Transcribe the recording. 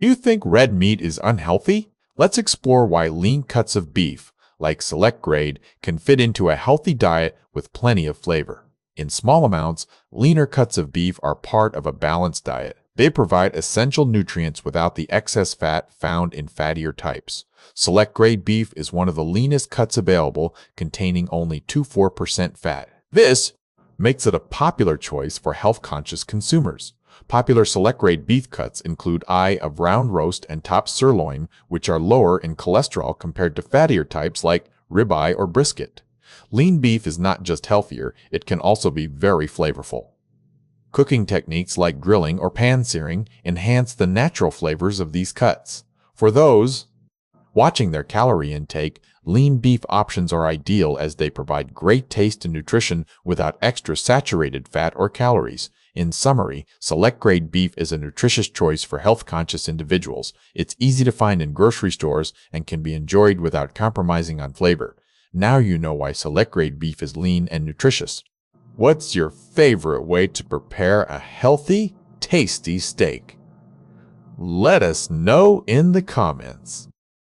You think red meat is unhealthy? Let's explore why lean cuts of beef, like select grade, can fit into a healthy diet with plenty of flavor. In small amounts, leaner cuts of beef are part of a balanced diet. They provide essential nutrients without the excess fat found in fattier types. Select grade beef is one of the leanest cuts available, containing only 2–4% fat. This makes it a popular choice for health-conscious consumers. Popular select-grade beef cuts include eye of round roast and top sirloin, which are lower in cholesterol compared to fattier types like ribeye or brisket. Lean beef is not just healthier, it can also be very flavorful. Cooking techniques like grilling or pan-searing enhance the natural flavors of these cuts. For those watching their calorie intake, lean beef options are ideal as they provide great taste and nutrition without extra saturated fat or calories. In summary, select-grade beef is a nutritious choice for health-conscious individuals. It's easy to find in grocery stores and can be enjoyed without compromising on flavor. Now you know why select-grade beef is lean and nutritious. What's your favorite way to prepare a healthy, tasty steak? Let us know in the comments.